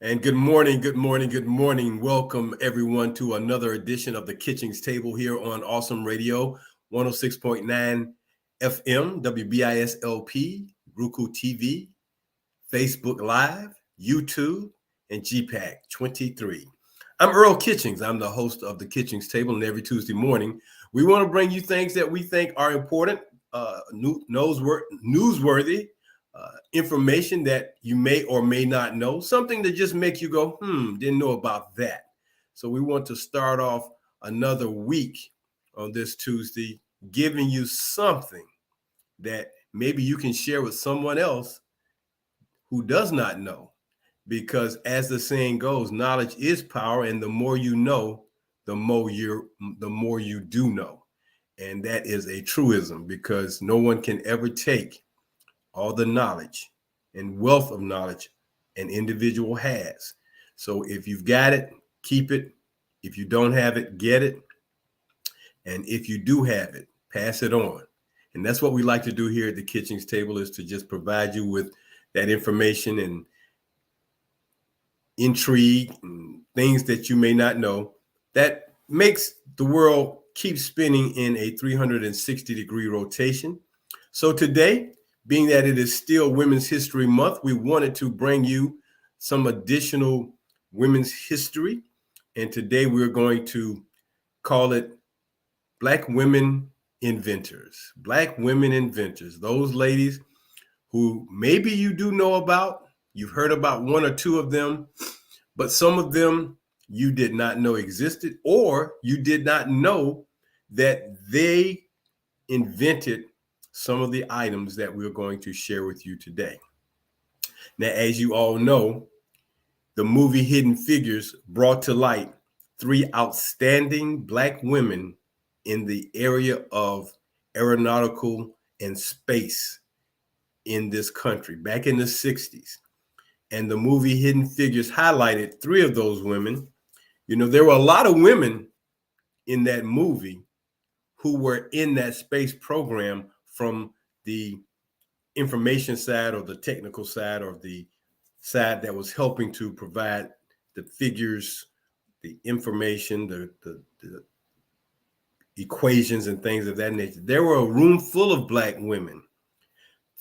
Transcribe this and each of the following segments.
And good morning, good morning, good morning. Welcome everyone to another edition of the Kitchings Table here on Awesome Radio, 106.9 FM, WBISLP, Roku TV, Facebook Live, YouTube, and GPAC 23. I'm Earl Kitchings. I'm the host of the Kitchings Table, and every Tuesday morning, we want to bring you things that we think are important, newsworthy, information that you may or may not know, something that just makes you go, didn't know about that. So we want to start off another week on this Tuesday, giving you something that maybe you can share with someone else who does not know. Because as the saying goes, knowledge is power, and the more you know, the more you do know. And that is a truism because no one can ever take all the knowledge and wealth of knowledge an individual has. So if you've got it, keep it. If you don't have it, get it. And if you do have it, pass it on. And that's what we like to do here at the Kitchings Table, is to just provide you with that information and intrigue and things that you may not know that makes the world keep spinning in a 360-degree rotation. So today, being that it is still Women's History Month, we wanted to bring you some additional women's history. And today we're going to call it Black Women Inventors. Black Women Inventors, those ladies who maybe you do know about. You've heard about one or two of them, but some of them you did not know existed, or you did not know that they invented some of the items that we're going to share with you today. Now, as you all know, the movie Hidden Figures brought to light three outstanding Black women in the area of aeronautical and space in this country back in the 60s. And the movie Hidden Figures highlighted three of those women. You know, there were a lot of women in that movie who were in that space program from the information side or the technical side or the side that was helping to provide the figures, the information, the equations and things of that nature. There were a room full of Black women.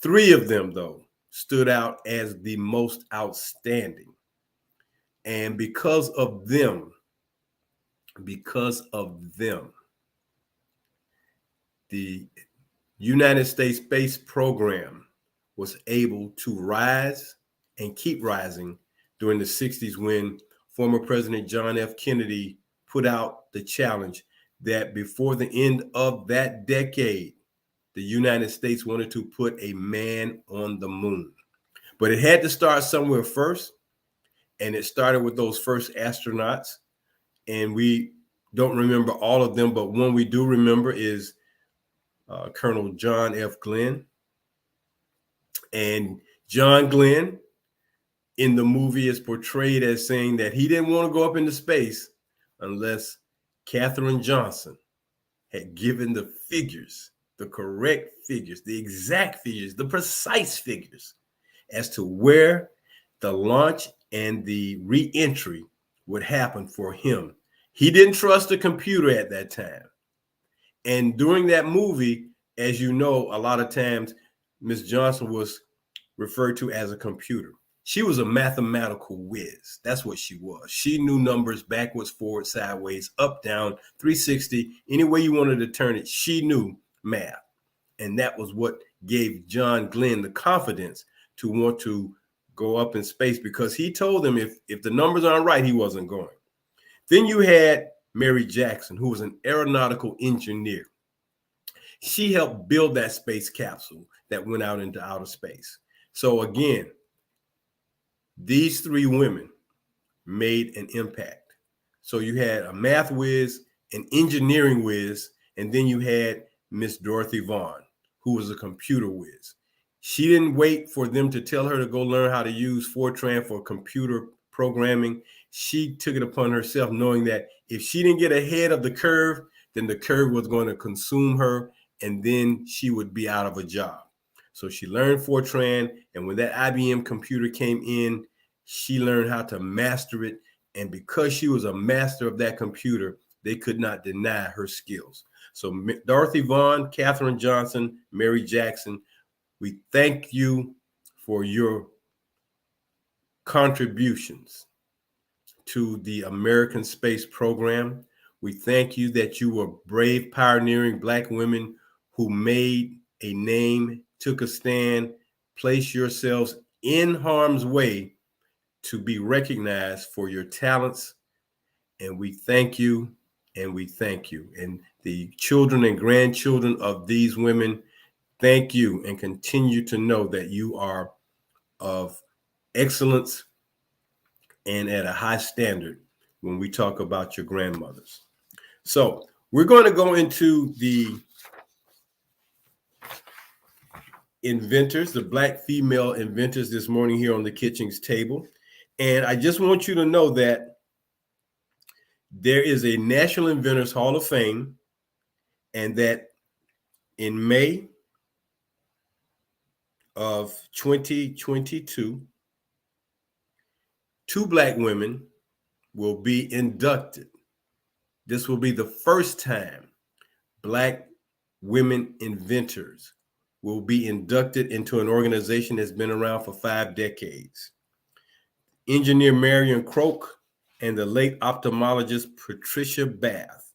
Three of them, though, stood out as the most outstanding. And because of them, the United States space program was able to rise and keep rising during the 60s when former President John F. Kennedy put out the challenge that before the end of that decade, the United States wanted to put a man on the moon. But it had to start somewhere first, and it started with those first astronauts. And we don't remember all of them, but one we do remember is Colonel John F. Glenn. And John Glenn in the movie is portrayed as saying that he didn't want to go up into space unless Katherine Johnson had given the figures, the correct figures, the exact figures, the precise figures as to where the launch and the re-entry would happen for him. He didn't trust the computer at that time. And during that movie, as you know, a lot of times Miss Johnson was referred to as a computer. She was a mathematical whiz. That's what she was. She knew numbers backwards, forward, sideways, up, down, 360. Any way you wanted to turn it, she knew math. And that was what gave John Glenn the confidence to want to go up in space, because he told them if the numbers aren't right, he wasn't going. Then you had Mary Jackson, who was an aeronautical engineer. She helped build that space capsule that went out into outer space. So again, these three women made an impact. So you had a math whiz, an engineering whiz, and then you had Miss Dorothy Vaughan, who was a computer whiz. She didn't wait for them to tell her to go learn how to use Fortran for computer programming. She took it upon herself, knowing that if she didn't get ahead of the curve, then the curve was going to consume her, and then she would be out of a job. So she learned Fortran, and when that IBM computer came in, She learned how to master it. And because she was a master of that computer, they could not deny her skills. So Dorothy Vaughn, Katherine Johnson, Mary Jackson, we thank you for your contributions to the American space program. We thank you that you were brave, pioneering Black women who made a name, took a stand, placed yourselves in harm's way to be recognized for your talents. And we thank you, and we thank you. And the children and grandchildren of these women, thank you, and continue to know that you are of excellence and at a high standard when we talk about your grandmothers. So we're going to go into the inventors, the Black female inventors this morning here on the Kitchings Table. And I just want you to know that there is a National Inventors Hall of Fame, and that in May of 2022, 2 Black women will be inducted. This will be the first time Black women inventors will be inducted into an organization that's been around for 5 decades. Engineer Marion Croak and the late ophthalmologist Patricia Bath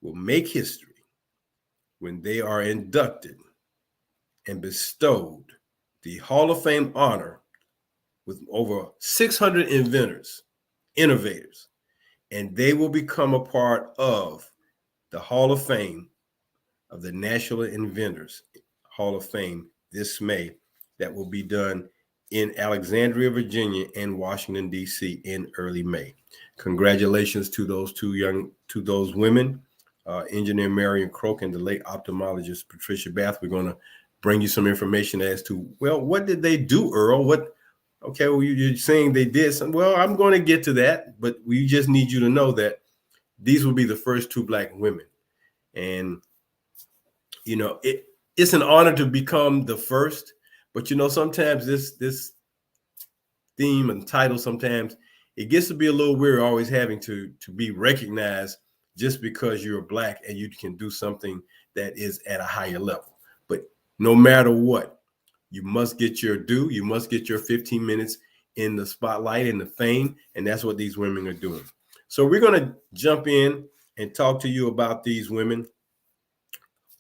will make history when they are inducted and bestowed the Hall of Fame honor with over 600 inventors, innovators, and they will become a part of the Hall of Fame of the National Inventors Hall of Fame this May. That will be done in Alexandria, Virginia, and Washington, D.C. in early May. Congratulations to those women, Engineer Marion Croak and the late ophthalmologist Patricia Bath. We're going to bring you some information as to, well, what did they do, Earl? Okay, well, you're saying they did something. Well, I'm going to get to that, but we just need you to know that these will be the first 2 Black women. And, you know, it's an honor to become the first, but, you know, sometimes this theme and title, sometimes it gets to be a little weird always having to be recognized just because you're Black and you can do something that is at a higher level. But no matter what, you must get your due. You must get your 15 minutes in the spotlight and the fame. And that's what these women are doing. So we're going to jump in and talk to you about these women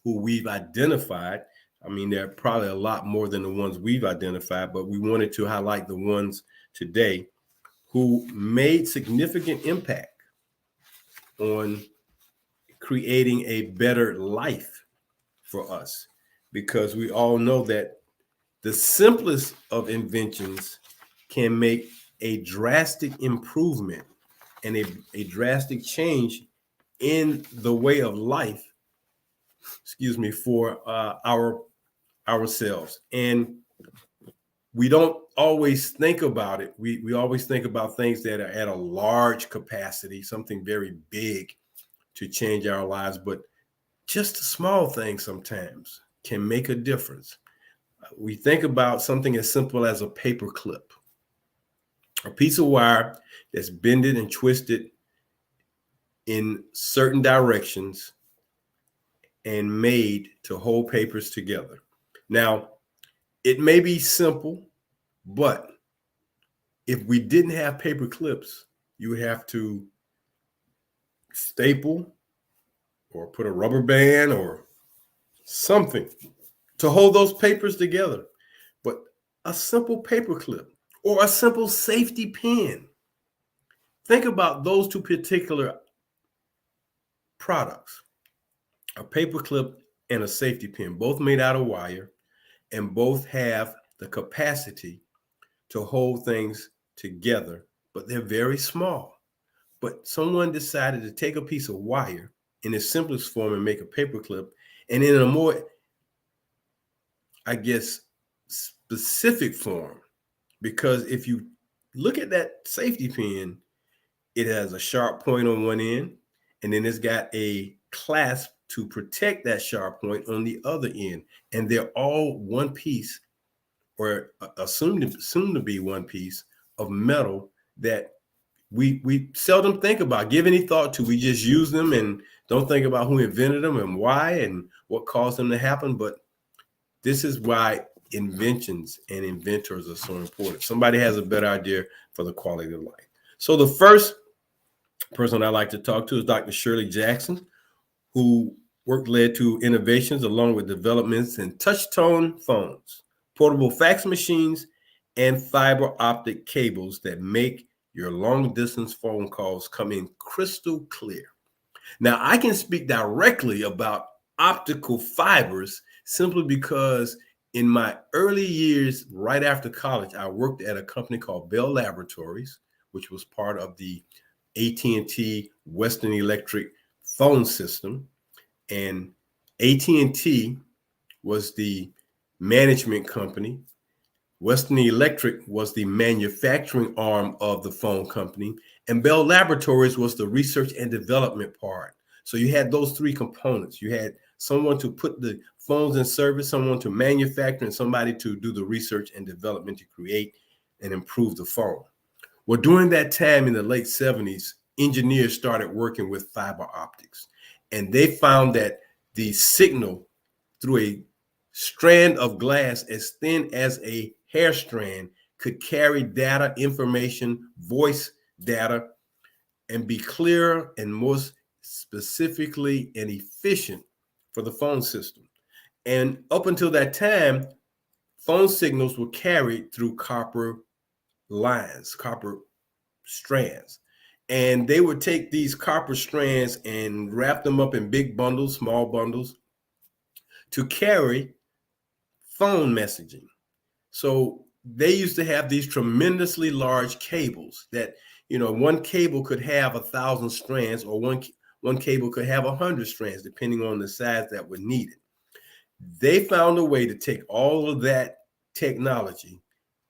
who we've identified. I mean, there are probably a lot more than the ones we've identified, but we wanted to highlight the ones today who made significant impact on creating a better life for us, because we all know that the simplest of inventions can make a drastic improvement and a drastic change in the way of life, for ourselves. And we don't always think about it. We always think about things that are at a large capacity, something very big to change our lives, but just a small thing sometimes can make a difference. We think about something as simple as a paper clip, a piece of wire that's bended and twisted in certain directions and made to hold papers together. Now, it may be simple, but if we didn't have paper clips, you would have to staple or put a rubber band or something to hold those papers together. But a simple paper clip or a simple safety pin. Think about those 2 particular products, a paper clip and a safety pin, both made out of wire and both have the capacity to hold things together, but they're very small. But someone decided to take a piece of wire in its simplest form and make a paper clip, and in a more, I guess, specific form, because if you look at that safety pin, it has a sharp point on one end, and then it's got a clasp to protect that sharp point on the other end. And they're all one piece, or assumed to be one piece, of metal that we seldom think about, give any thought to. We just use them and don't think about who invented them and why and what caused them to happen. But this is why inventions and inventors are so important. Somebody has a better idea for the quality of life. So the first person I like to talk to is Dr. Shirley Jackson, who work led to innovations along with developments in touch-tone phones, portable fax machines, and fiber optic cables that make your long-distance phone calls come in crystal clear. Now, I can speak directly about optical fibers simply because in my early years, right after college, I worked at a company called Bell Laboratories, which was part of the AT&T Western Electric phone system. And AT&T was the management company. Western Electric was the manufacturing arm of the phone company, and Bell Laboratories was the research and development part. So you had those three components. You had someone to put the phones in service, someone to manufacture, and somebody to do the research and development to create and improve the phone. Well, during that time in the late 70s, engineers started working with fiber optics, and they found that the signal through a strand of glass as thin as a hair strand could carry data, information, voice data, and be clearer and more specifically and efficient for the phone system. And up until that time, phone signals were carried through copper lines, copper strands. And they would take these copper strands and wrap them up in big bundles, small bundles, to carry phone messaging. So they used to have these tremendously large cables that, one cable could have 1,000 strands, or one cable could have 100 strands, depending on the size that were needed. They found a way to take all of that technology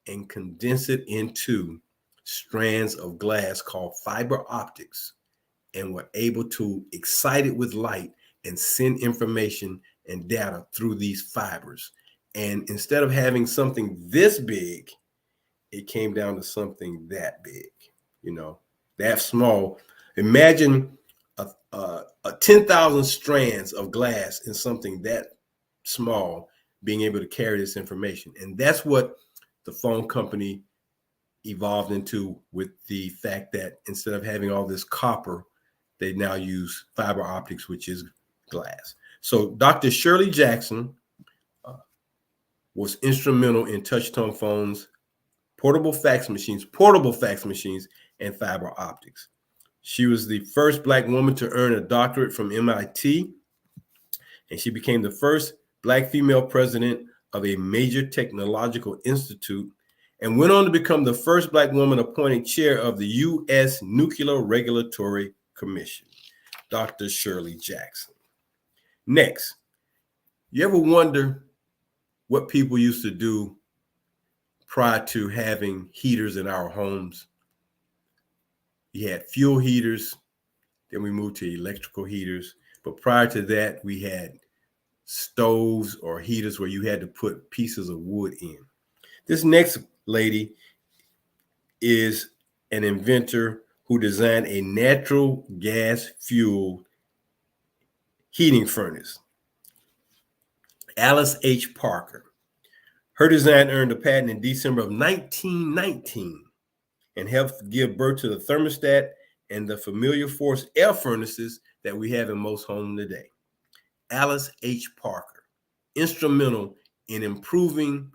and condense it into strands of glass called fiber optics, and were able to excite it with light and send information and data through these fibers. And instead of having something this big, it came down to something that big, that small. Imagine a 10,000 strands of glass in something that small being able to carry this information. And that's what the phone company evolved into, with the fact that instead of having all this copper, they now use fiber optics, which is glass. So Dr. Shirley Jackson was instrumental in touch-tone phones, portable fax machines, and fiber optics. She was the first Black woman to earn a doctorate from MIT, and she became the first Black female president of a major technological institute, and went on to become the first Black woman appointed chair of the U.S. Nuclear Regulatory Commission. Dr. Shirley Jackson. Next, you ever wonder what people used to do prior to having heaters in our homes? You had fuel heaters, then we moved to electrical heaters. But prior to that, we had stoves or heaters where you had to put pieces of wood in. This next lady is an inventor who designed a natural gas fueled heating furnace. Alice H. Parker. Her design earned a patent in December of 1919 and helped give birth to the thermostat and the familiar forced air furnaces that we have in most homes today. Alice H. Parker, instrumental in improving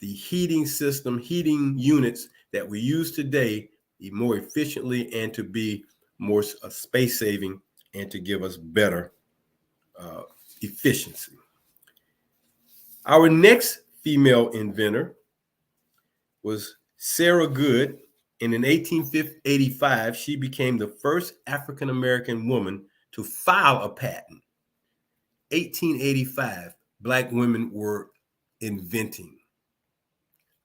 the heating system, heating units that we use today more efficiently and to be more space saving and to give us better efficiency. Our next female inventor was Sarah Good. And in 1885, she became the first African-American woman to file a patent. 1885, Black women were inventing.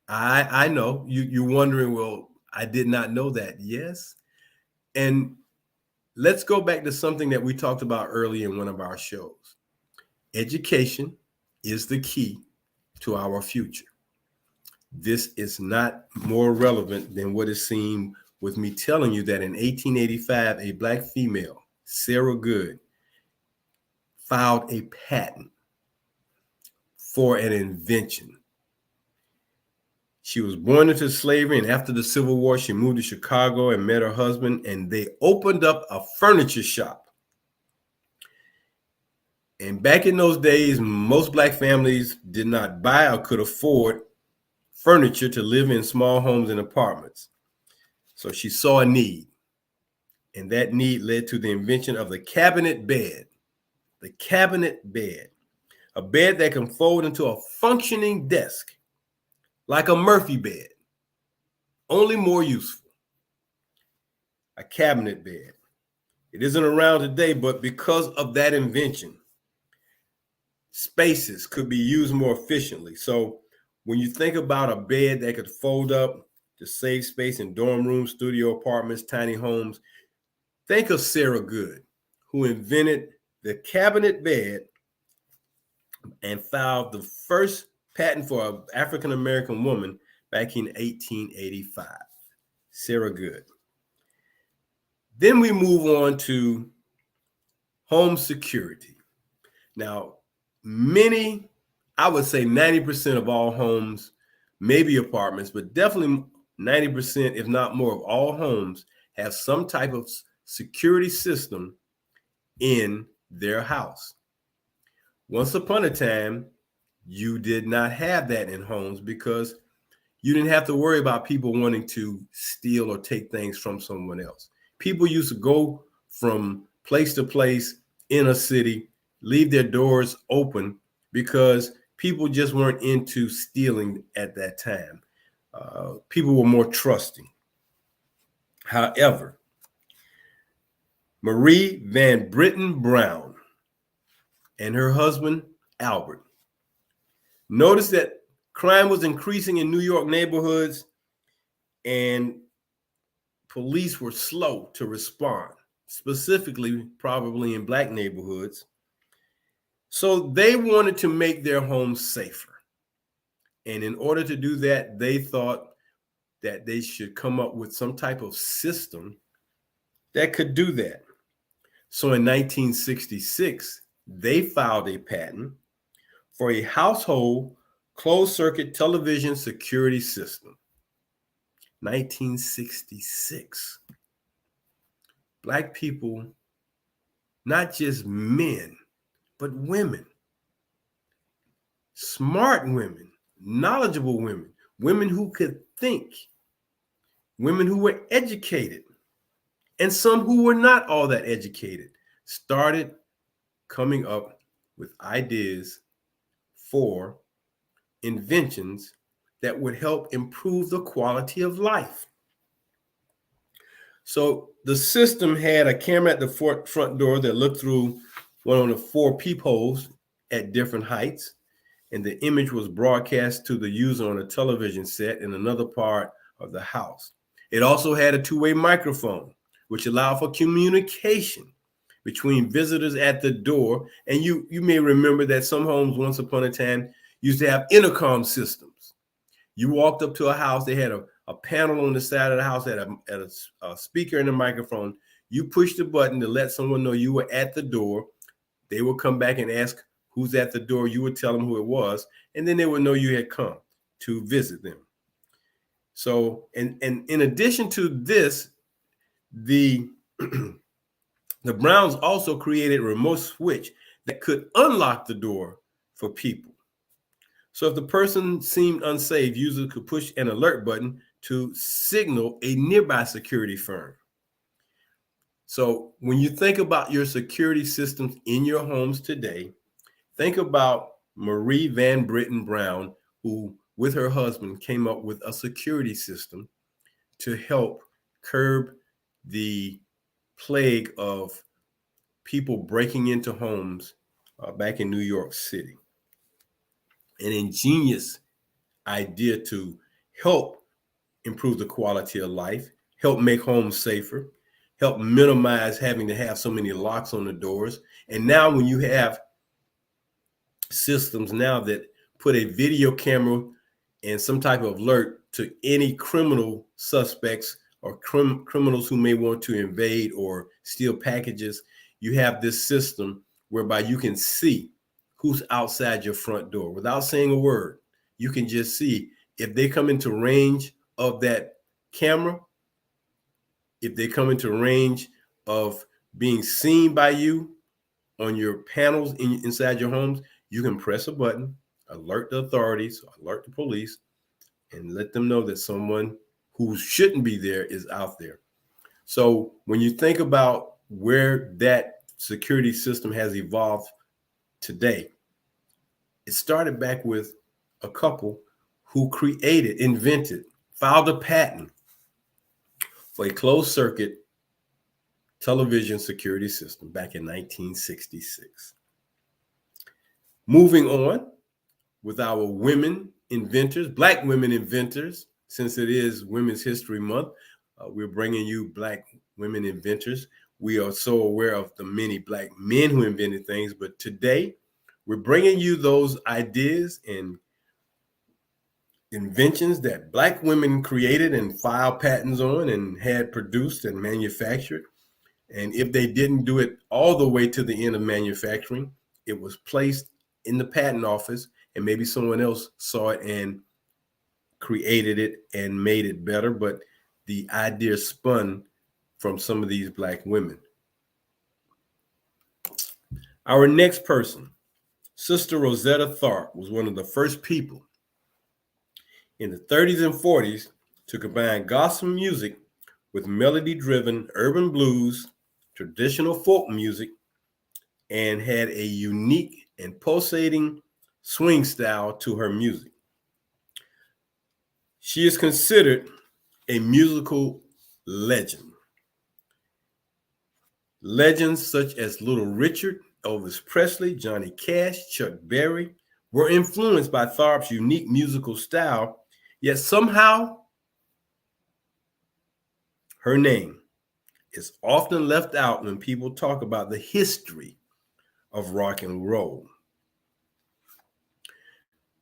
I know you're wondering, well, I did not know that. Yes. And let's go back to something that we talked about early in one of our shows. Education is the key to our future. this is not more relevant than what is seen with me telling you that in 1885, a black female, Sarah Good, filed a patent for an invention. She was born into slavery, and after the Civil War, she moved to Chicago and met her husband, and they opened up a furniture shop. And back in those days, most black families did not buy or could afford furniture to live in small homes and apartments. So she saw a need, and that need led to the invention of the cabinet bed. The cabinet bed, a bed that can fold into a functioning desk, like a Murphy bed, only more useful. A cabinet bed. It isn't around today, but because of that invention, spaces could be used more efficiently. So when you think about a bed that could fold up to save space in dorm rooms, studio apartments, tiny homes, think of Sarah Good, who invented the cabinet bed and filed the first patent for an African-American woman back in 1885. Sarah Good. Then we move on to home security. Now, many, I would say 90% of all homes, maybe apartments, but definitely 90%, if not more, of all homes have some type of security system in their house. Once upon a time, you did not have that in homes because you didn't have to worry about people wanting to steal or take things from someone else. People used to go from place to place in a city, leave their doors open because people just weren't into stealing at that time. People were more trusting. However, Marie Van Britten Brown and her husband, Albert, noticed that crime was increasing in New York neighborhoods and police were slow to respond, specifically probably in black neighborhoods. So they wanted to make their homes safer. And in order to do that, they thought that they should come up with some type of system that could do that. So in 1966, they filed a patent for a household closed-circuit television security system. 1966. Black people, not just men, but women, smart women, knowledgeable women, women who could think, women who were educated, and some who were not all that educated, started coming up with ideas for inventions that would help improve the quality of life. So the system had a camera at the front door that looked through one of the 4 peepholes at different heights, and the image was broadcast to the user on a television set in another part of the house. It also had a 2-way microphone, which allowed for communication between visitors at the door. And you may remember that some homes once upon a time used to have intercom systems. You walked up to a house, they had a panel on the side of the house that had a speaker and a microphone. You pushed the button to let someone know you were at the door. They would come back and ask who's at the door. You would tell them who it was, and then they would know you had come to visit them. So, and in addition to this, the the Browns also created a remote switch that could unlock the door for people. So if the person seemed unsafe, users could push an alert button to signal a nearby security firm. So when you think about your security systems in your homes today, think about Marie Van Britten Brown, who with her husband came up with a security system to help curb the plague of people breaking into homes back in New York City. An ingenious idea to help improve the quality of life, help make homes safer, help minimize having to have so many locks on the doors. And now when you have systems now that put a video camera and some type of alert to any criminal suspects or criminals who may want to invade or steal packages. You have this system whereby you can see who's outside your front door without saying a word. You can just see if they come into range of that camera, if they come into range of being seen by you on your panels inside your homes, you can press a button, alert the authorities, alert the police, and let them know that someone who shouldn't be there is out there. So when you think about where that security system has evolved today, it started back with a couple who invented, filed a patent for a closed circuit television security system back in 1966. Moving on with our women inventors, Black women inventors, since it is Women's History Month, we're bringing you Black women inventors. We are so aware of the many Black men who invented things, but today we're bringing you those ideas and inventions that Black women created and filed patents on and had produced and manufactured. And if they didn't do it all the way to the end of manufacturing, it was placed in the patent office, and maybe someone else saw it and created it and made it better. But the idea spun from some of these Black women. Our next person, Sister Rosetta Tharpe, was one of the first people in the 30s and 40s to combine gospel music with melody-driven urban blues, traditional folk music, and had a unique and pulsating swing style to her music. She is considered a musical legend. Legends such as Little Richard, Elvis Presley, Johnny Cash, Chuck Berry were influenced by Tharpe's unique musical style, yet somehow her name is often left out when people talk about the history of rock and roll.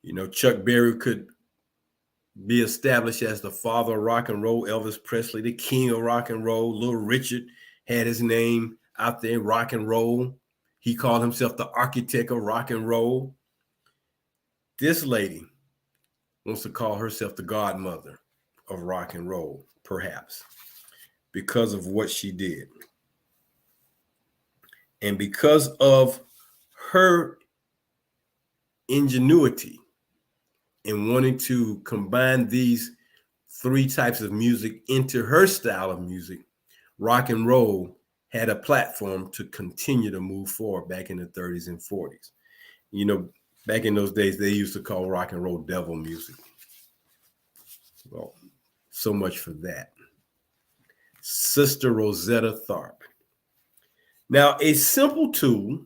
You know, Chuck Berry could be established as the father of rock and roll, Elvis Presley, the king of rock and roll. Little Richard had his name out there in rock and roll. He called himself the architect of rock and roll. This lady wants to call herself the godmother of rock and roll, perhaps, because of what she did. And because of her ingenuity in wanting to combine these three types of music into her style of music, rock and roll had a platform to continue to move forward back in the 30s and 40s. You know, back in those days, they used to call rock and roll devil music. Well, so much for that. Sister Rosetta Tharpe. Now, a simple tool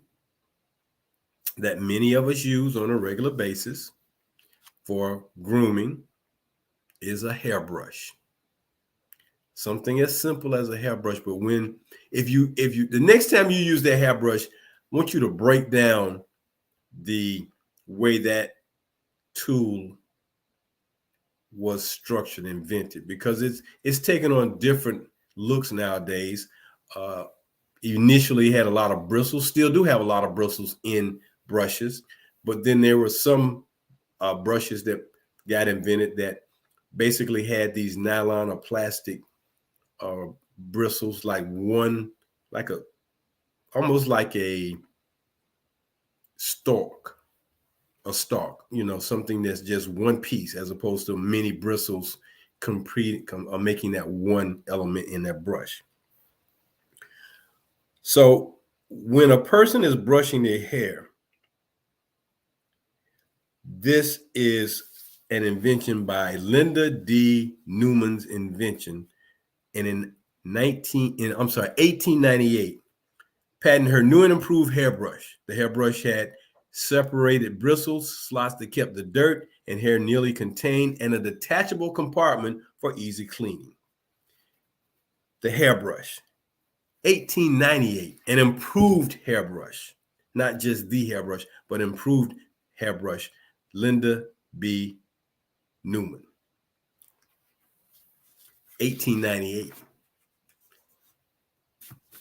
that many of us use on a regular basis for grooming is a hairbrush. Something as simple as a hairbrush, but if you the next time you use that hairbrush, I want you to break down the way that tool was structured, invented, because it's taken on different looks nowadays. Initially had a lot of bristles, still do have a lot of bristles in brushes, but then there were some brushes that got invented that basically had these nylon or plastic bristles, almost like a stalk, you know, something that's just one piece as opposed to many bristles making that one element in that brush. So when a person is brushing their hair, this is an invention by Linda D. Newman's invention, and in 1898, patented her new and improved hairbrush. The hairbrush had separated bristles, slots that kept the dirt and hair nearly contained, and a detachable compartment for easy cleaning. The hairbrush, 1898, an improved hairbrush, not just the hairbrush, but improved hairbrush, Linda B. Newman, 1898.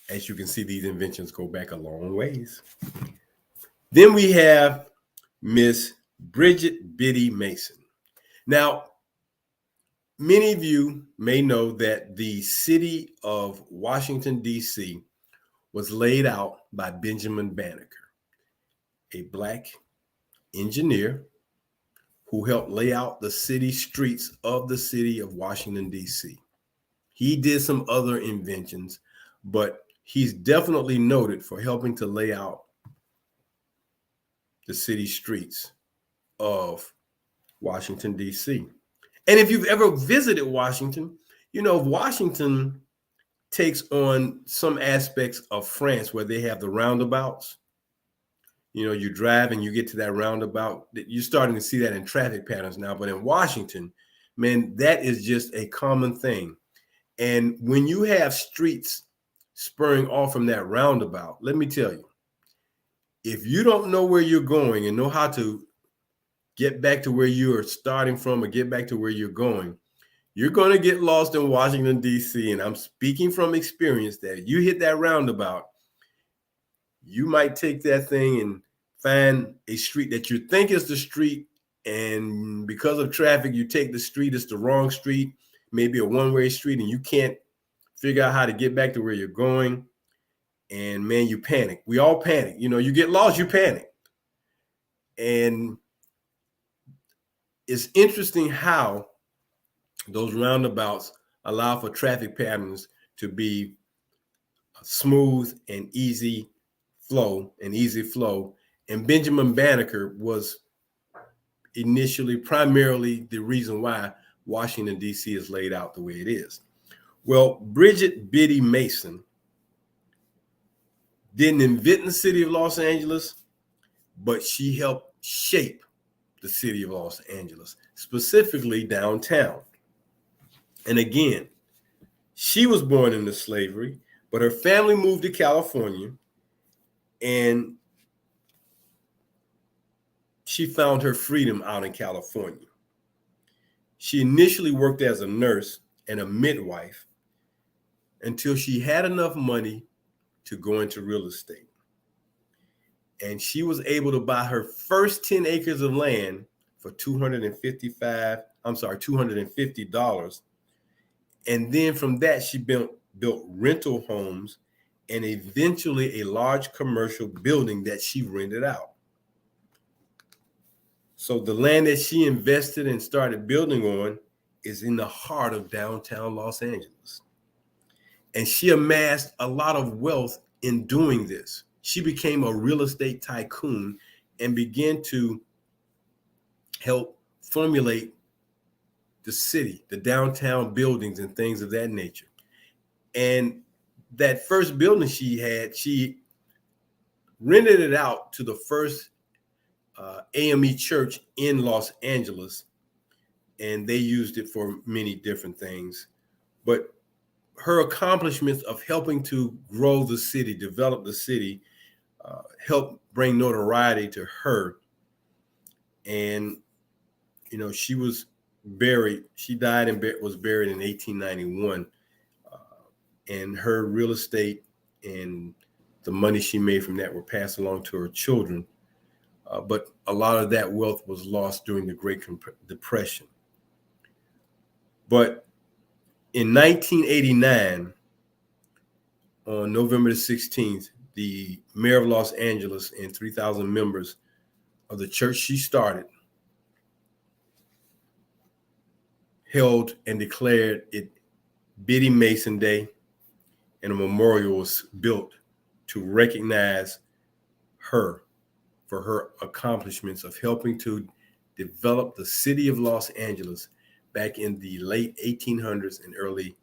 As you can see, these inventions go back a long ways. Then we have Miss Bridget Biddy Mason. Now, many of you may know that the city of Washington, D.C. was laid out by Benjamin Banneker, a Black engineer who helped lay out the city streets of the city of Washington, D.C. He did some other inventions, but he's definitely noted for helping to lay out the city streets of Washington, D.C. And if you've ever visited Washington, you know, Washington takes on some aspects of France where they have the roundabouts. You know, you drive and you get to that roundabout. You're starting to see that in traffic patterns now. But in Washington, man, that is just a common thing. And when you have streets spurring off from that roundabout, let me tell you, if you don't know where you're going and know how to get back to where you are starting from or get back to where you're going to get lost in Washington, D.C. And I'm speaking from experience that you hit that roundabout, you might take that thing and find a street that you think is the street. And because of traffic, you take the street, it's the wrong street, maybe a one-way street, and you can't figure out how to get back to where you're going. And man, you panic. We all panic. You know, you get lost, you panic. And it's interesting how those roundabouts allow for traffic patterns to be smooth and easy flow. And Benjamin Banneker was initially primarily the reason why Washington, D.C. is laid out the way it is. Well, Bridget Biddy Mason didn't invent the city of Los Angeles, but she helped shape the city of Los Angeles, specifically downtown. And again, she was born into slavery, but her family moved to California, and she found her freedom out in California. She initially worked as a nurse and a midwife until she had enough money to go into real estate. And she was able to buy her first 10 acres of land for $250. And then from that, she built rental homes and eventually a large commercial building that she rented out. So the land that she invested and started building on is in the heart of downtown Los Angeles. And she amassed a lot of wealth in doing this. She became a real estate tycoon and began to help formulate the city, the downtown buildings and things of that nature. And that first building she had, she rented it out to the first AME church in Los Angeles, and they used it for many different things. But her accomplishments of helping to grow the city, develop the city, helped bring notoriety to her. And, you know, she was buried. She died and was buried in 1891. And her real estate and the money she made from that were passed along to her children. But a lot of that wealth was lost during the Great Depression. But in 1989, on November the 16th, the mayor of Los Angeles and 3,000 members of the church she started held and declared it Biddy Mason Day, and a memorial was built to recognize her for her accomplishments of helping to develop the city of Los Angeles back in the late 1800s and early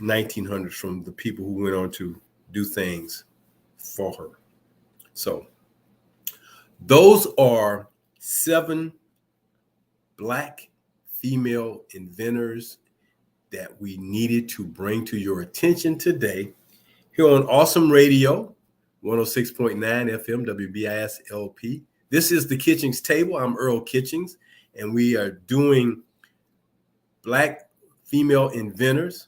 1900s from the people who went on to do things for her. So those are 7 Black female inventors that we needed to bring to your attention today here on Awesome Radio, 106.9 FM, WBIS LP. This is the Kitchings Table. I'm Earl Kitchings, and we are doing Black female inventors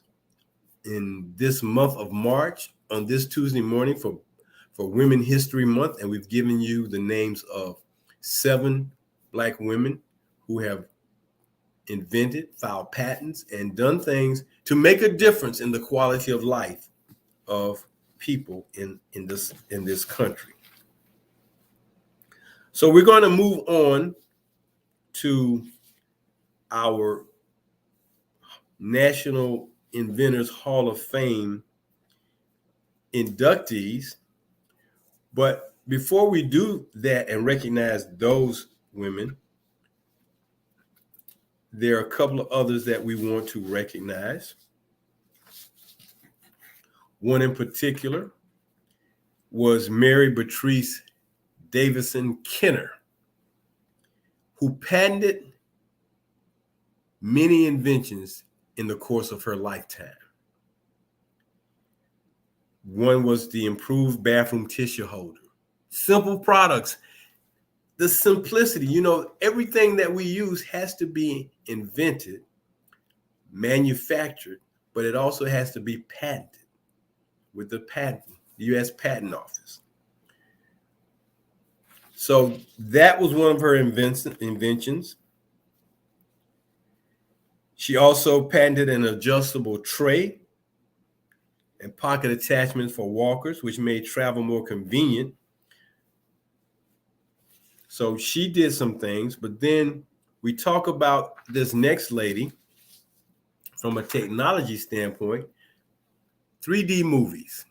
in this month of March on this Tuesday morning for Women History Month. And we've given you the names of 7 Black women who have invented, filed patents, and done things to make a difference in the quality of life of people in this country. So we're going to move on to our National Inventors Hall of Fame inductees. But before we do that and recognize those women, there are a couple of others that we want to recognize. One in particular was Mary Beatrice Davison Kenner, who patented many inventions in the course of her lifetime. One was the improved bathroom tissue holder. Simple products. The simplicity, everything that we use has to be invented, manufactured, but it also has to be patented with the U.S. Patent Office. So that was one of her inventions. She also patented an adjustable tray and pocket attachments for walkers, which made travel more convenient. So she did some things, but then we talk about this next lady from a technology standpoint, 3D movies.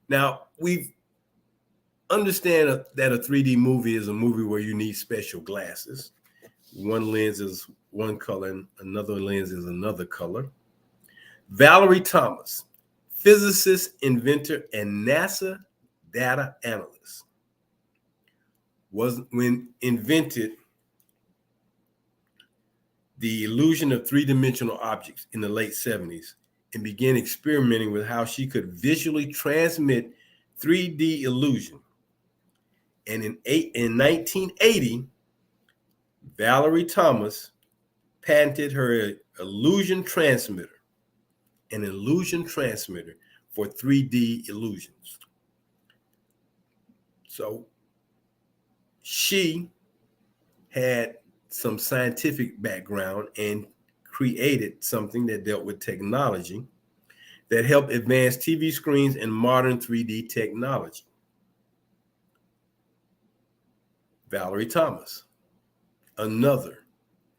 Now, we understand that a 3D movie is a movie where you need special glasses. One lens is one color and another lens is another color. Valerie Thomas, physicist, inventor, and NASA data analyst, invented the illusion of three-dimensional objects in the late 70s and began experimenting with how she could visually transmit 3D illusion. And in 1980, Valerie Thomas patented her illusion transmitter, an illusion transmitter for 3D illusions. So she had some scientific background and created something that dealt with technology that helped advance TV screens and modern 3D technology. Valerie Thomas, another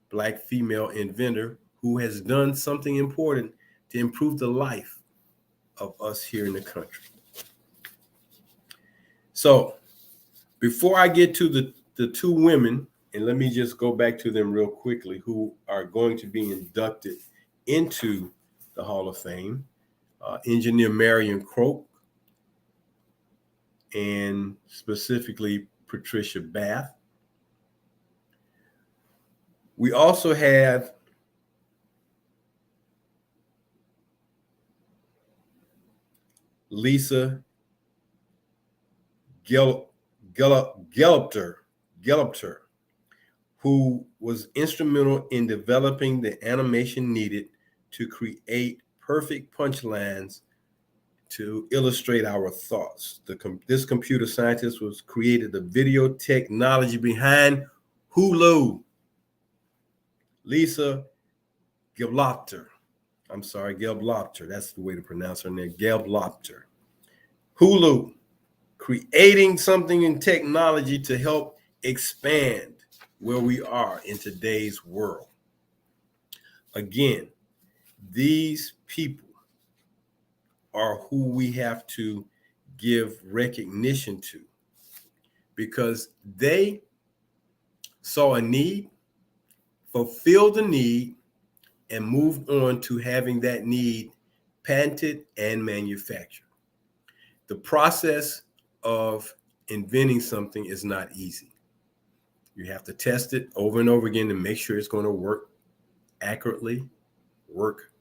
Black female inventor who has done something important to improve the life of us here in the country. So before I get to the 2 women, and let me just go back to them real quickly, who are going to be inducted into the Hall of Fame, engineer Marion Croak, and specifically Patricia Bath. We also have Lisa Gelupter, who was instrumental in developing the animation needed to create perfect punchlines to illustrate our thoughts. This computer scientist created the video technology behind Hulu. Lisa Gelupter. Gelupter. That's the way to pronounce her name. Gelupter. Hulu, creating something in technology to help expand where we are in today's world. Again, these people are who we have to give recognition to because they saw a need, fulfilled the need, and moved on to having that need patented and manufactured. The process of inventing something is not easy. You have to test it over and over again to make sure it's going to work accurately, work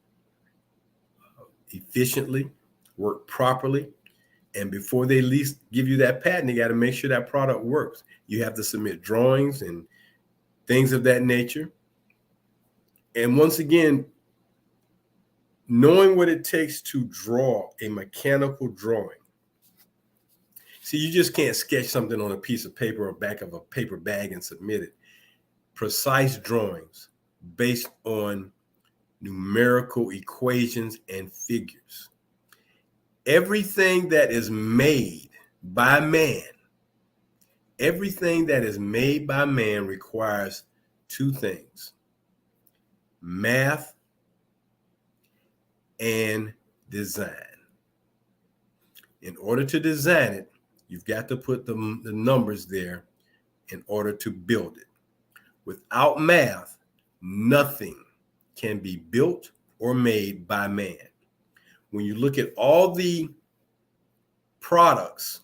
efficiently, work properly. And before they at least give you that patent, you got to make sure that product works. You have to submit drawings and things of that nature. And once again, knowing what it takes to draw a mechanical drawing. See, you just can't sketch something on a piece of paper or back of a paper bag and submit it. Precise drawings based on numerical equations and figures. Everything that is made by man, requires two things: math and design. In order to design it, you've got to put the numbers there in order to build it. Without math, nothing can be built or made by man. When you look at all the products,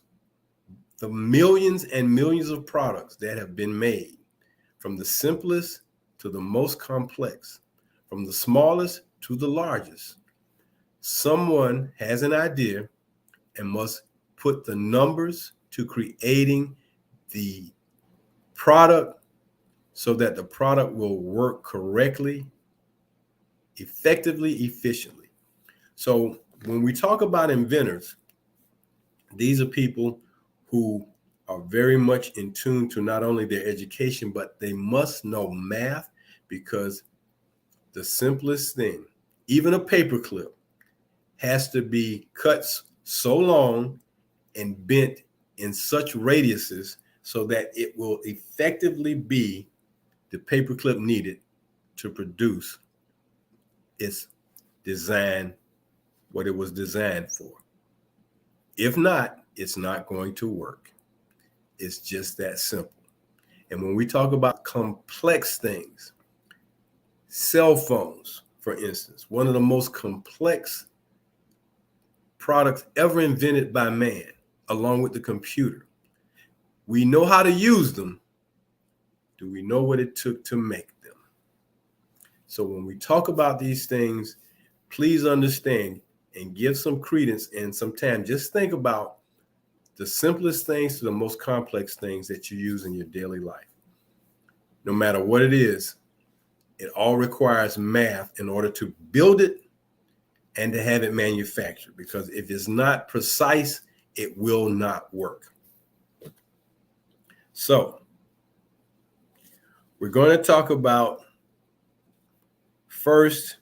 the millions and millions of products that have been made, from the simplest to the most complex, from the smallest to the largest, someone has an idea and must put the numbers to creating the product so that the product will work correctly, effectively, efficiently. So when we talk about inventors, these are people who are very much in tune to not only their education, but they must know math, because the simplest thing, even a paper clip, has to be cut so long and bent in such radiuses so that it will effectively be the paper clip needed to produce its design, what it was designed for. If not, it's not going to work. It's just that simple. And when we talk about complex things, cell phones, for instance, one of the most complex products ever invented by man, along with the computer. We know how to use them. Do we know what it took to make them? So when we talk about these things, please understand and give some credence and some time. Just think about the simplest things to the most complex things that you use in your daily life. No matter what it is, it all requires math in order to build it and to have it manufactured, because if it's not precise, it will not work. So we're going to talk about first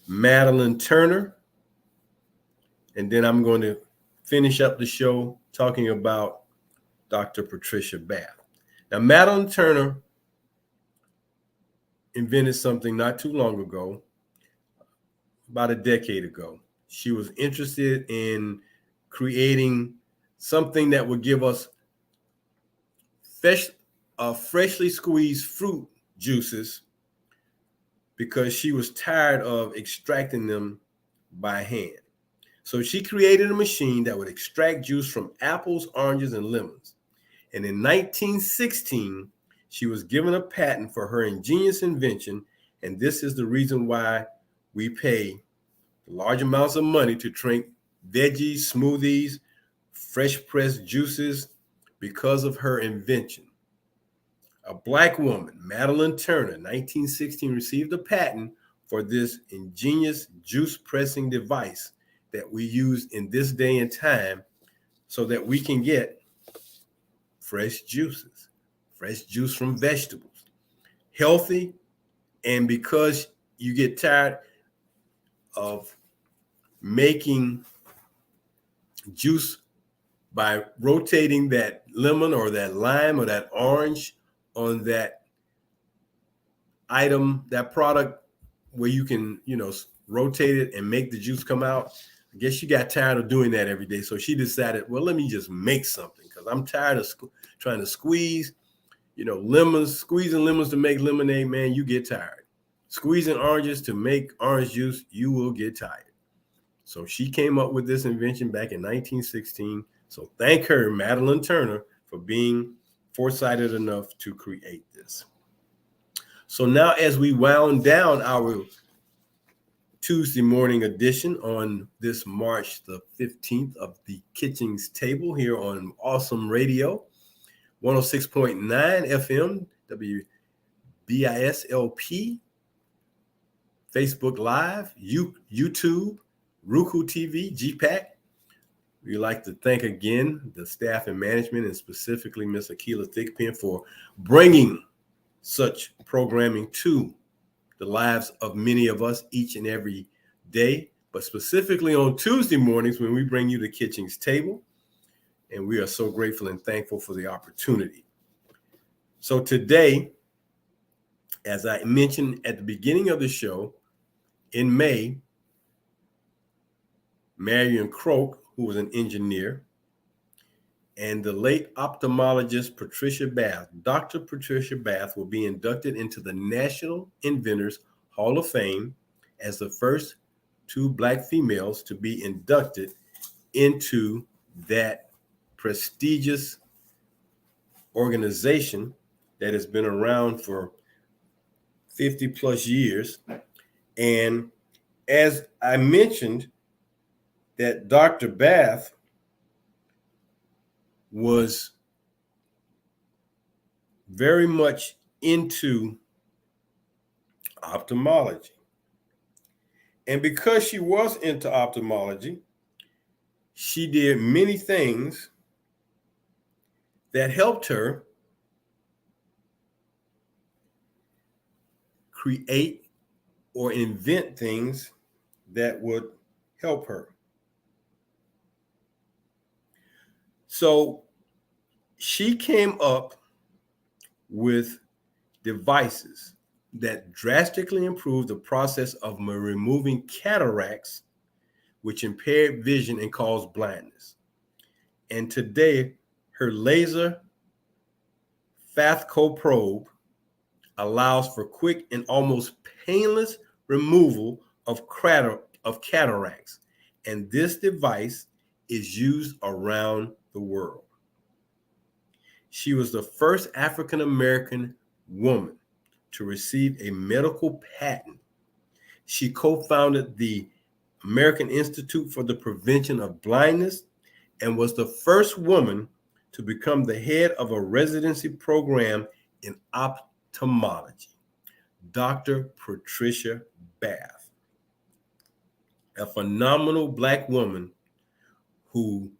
Madeline Turner, and then I'm going to finish up the show talking about Dr. Patricia Bath. Now, Madeline Turner invented something not too long ago, about a decade ago. She was interested in creating something that would give us freshly squeezed fruit juices, because she was tired of extracting them by hand. So she created a machine that would extract juice from apples, oranges, and lemons. And in 1916, she was given a patent for her ingenious invention. And this is the reason why we pay large amounts of money to drink veggies, smoothies, fresh pressed juices, because of her invention. A Black woman, Madeline Turner, 1916, received a patent for this ingenious juice pressing device that we use in this day and time, so that we can get fresh juices, fresh juice from vegetables, healthy. And because you get tired of making juice by rotating that lemon or that lime or that orange on that item, that product where you can, rotate it and make the juice come out. I guess she got tired of doing that every day. So she decided, well, let me just make something, because I'm tired of trying to squeeze, lemons, squeezing lemons to make lemonade, man, you get tired. Squeezing oranges to make orange juice, you will get tired. So she came up with this invention back in 1916. So thank her, Madeline Turner, for being foresighted enough to create this. So now, as we wound down our Tuesday morning edition on this March the 15th of the Kitchings Table here on Awesome Radio, 106.9 FM, WBISLP, Facebook Live, YouTube, Roku TV, GPAC. We'd like to thank again the staff and management, and specifically Ms. Akila Thigpen, for bringing such programming to the lives of many of us each and every day, but specifically on Tuesday mornings when we bring you the Kitchings Table. And we are so grateful and thankful for the opportunity. So today, as I mentioned at the beginning of the show, in May, Marion Croak, who was an engineer, and the late ophthalmologist Patricia Bath, Dr. Patricia Bath, will be inducted into the National Inventors Hall of Fame as the first two Black females to be inducted into that prestigious organization that has been around for 50 plus years. And as I mentioned, that Dr. Bath was very much into ophthalmology. And because she was into ophthalmology, she did many things that helped her create or invent things that would help her. So she came up with devices that drastically improved the process of removing cataracts, which impaired vision and caused blindness. And today, her laser Phathco probe allows for quick and almost painless removal of cataracts. And this device is used around the world. She was the first African-American woman to receive a medical patent. She co-founded the American Institute for the Prevention of Blindness and was the first woman to become the head of a residency program in ophthalmology. Dr. Patricia Bath, a phenomenal Black woman who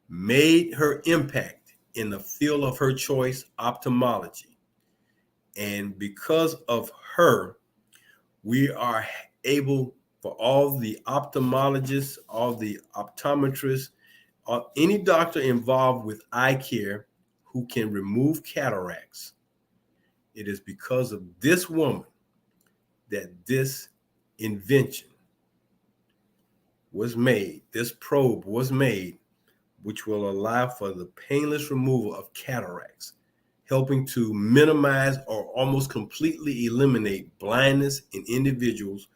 made her impact in the field of her choice, ophthalmology. And because of her, we are able, for all the ophthalmologists, all the optometrists, any doctor involved with eye care who can remove cataracts, it is because of this woman that this invention was made, this probe was made, which will allow for the painless removal of cataracts, helping to minimize or almost completely eliminate blindness in individuals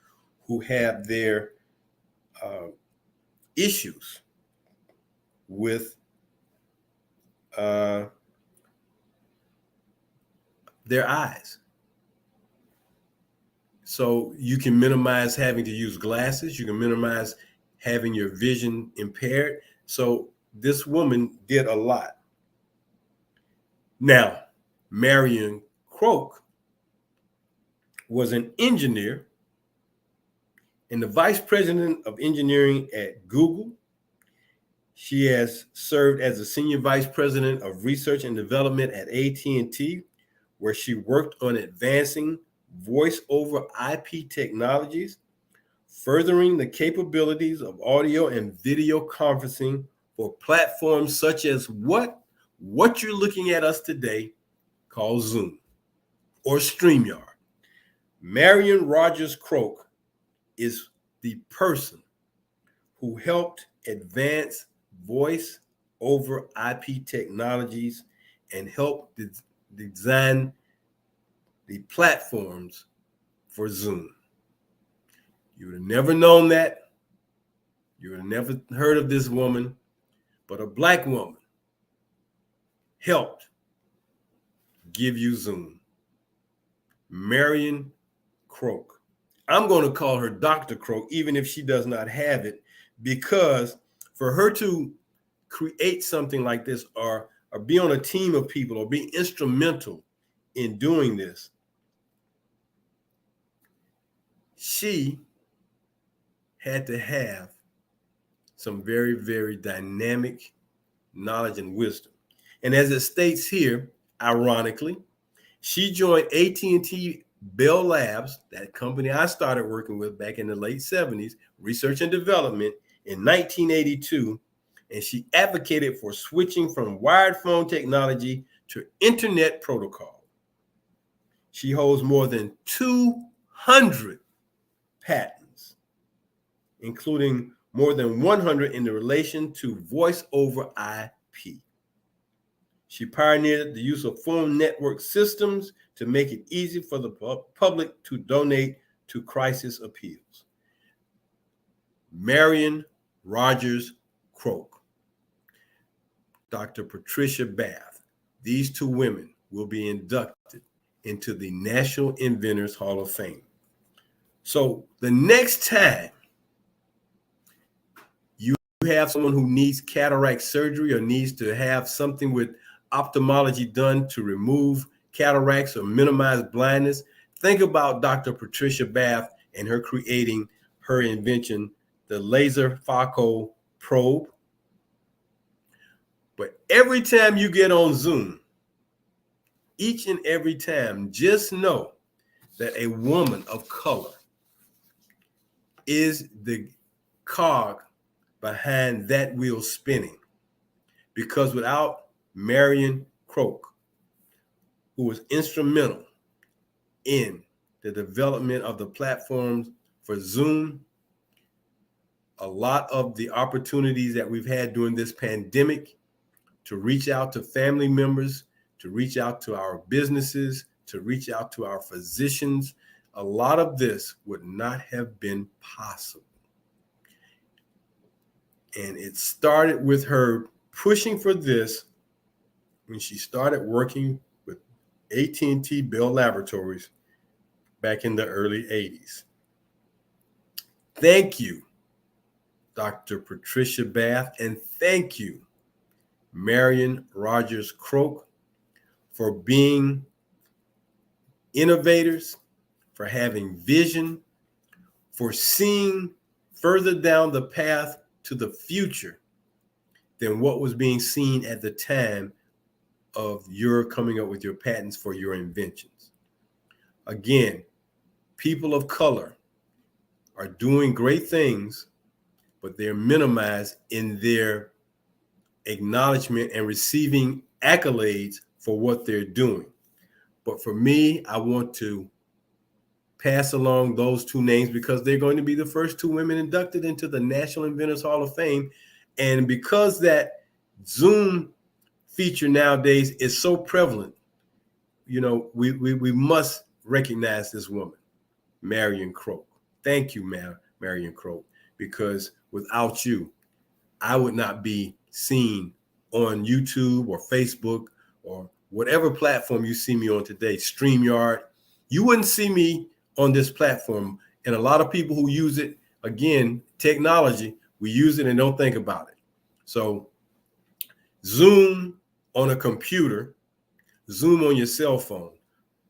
who have their issues with their eyes. So you can minimize having to use glasses. You can minimize having your vision impaired. So this woman did a lot. Now, Marion Croak was an engineer and the vice president of engineering at Google. She has served as the senior vice president of research and development at AT&T, where she worked on advancing voice over IP technologies, furthering the capabilities of audio and video conferencing for platforms such as what you're looking at us today called Zoom or StreamYard. Marion Rogers Croak is the person who helped advance voice over IP technologies and helped design the platforms for Zoom. You would have never known that. You would have never heard of this woman, but a Black woman helped give you Zoom. Marion Croak. I'm going to call her Dr. Croak, even if she does not have it, because for her to create something like this or be on a team of people or be instrumental in doing this, she had to have some very, very dynamic knowledge and wisdom. And as it states here, ironically, she joined AT&T Bell Labs, that company I started working with back in the late 70s, research and development, in 1982. And she advocated for switching from wired phone technology to internet protocol. She holds more than 200 patents, including more than 100 in the relation to voice over IP. She pioneered the use of phone network systems to make it easy for the public to donate to crisis appeals. Marion Rogers Croak, Dr. Patricia Bath, these two women will be inducted into the National Inventors Hall of Fame. So the next time you have someone who needs cataract surgery or needs to have something with ophthalmology done to remove cataracts or minimize blindness, think about Dr. Patricia Bath and her creating her invention, the laser phaco probe. But every time you get on Zoom, each and every time, just know that a woman of color is the cog behind that wheel spinning. Because without Marion Croak, who was instrumental in the development of the platforms for Zoom, a lot of the opportunities that we've had during this pandemic to reach out to family members, to reach out to our businesses, to reach out to our physicians, a lot of this would not have been possible. And it started with her pushing for this when she started working with AT&T Bell Laboratories back in the early 80s. Thank you, Dr. Patricia Bath, and thank you, Marion Rogers Croak, for being innovators, for having vision, for seeing further down the path to the future than what was being seen at the time of your coming up with your patents for your inventions. Again, people of color are doing great things, but they're minimized in their acknowledgement and receiving accolades for what they're doing. But for me, I want to pass along those two names because they're going to be the first two women inducted into the National Inventors Hall of Fame. And because that Zoom feature nowadays is so prevalent, you know, we must recognize this woman, Marion Croak. Thank you, Marion Croak, because without you, I would not be seen on YouTube or Facebook or whatever platform you see me on today, StreamYard. You wouldn't see me on this platform. And a lot of people who use it, again, technology, we use it and don't think about it. So Zoom on a computer, Zoom on your cell phone,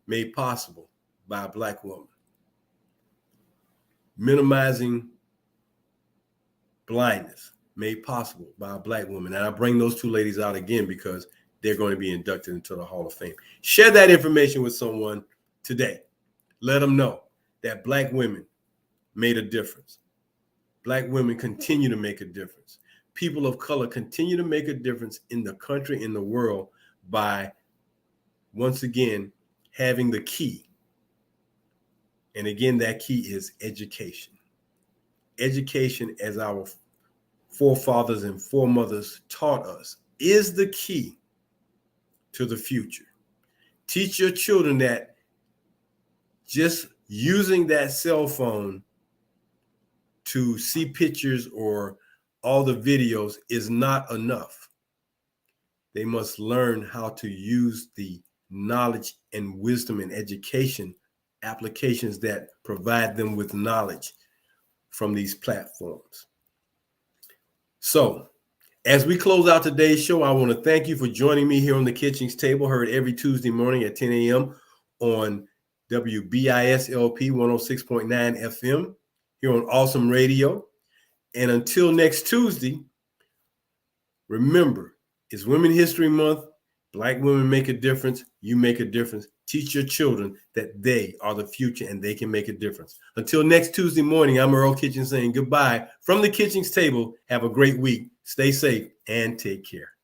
made possible by a Black woman. Minimizing blindness, made possible by a Black woman. And I bring those two ladies out again because they're going to be inducted into the Hall of Fame. Share that information with someone today. Let them know that Black women made a difference. Black women continue to make a difference. People of color continue to make a difference in the country, in the world, by, once again, having the key. And again, that key is education. Education, as our forefathers and foremothers taught us, is the key to the future. Teach your children that just using that cell phone to see pictures or all the videos is not enough. They must learn how to use the knowledge and wisdom and education applications that provide them with knowledge from these platforms. So, As we close out today's show, I want to thank you for joining me here on the Kitchings Table, heard every Tuesday morning at 10 a.m. on WBISLP 106.9 FM here on Awesome Radio. And until next Tuesday, remember, it's Women History Month. Black women make a difference. You make a difference. Teach your children that they are the future and they can make a difference. Until next Tuesday morning, I'm Earl Kitchings saying goodbye from the Kitchings Table. Have a great week. Stay safe and take care.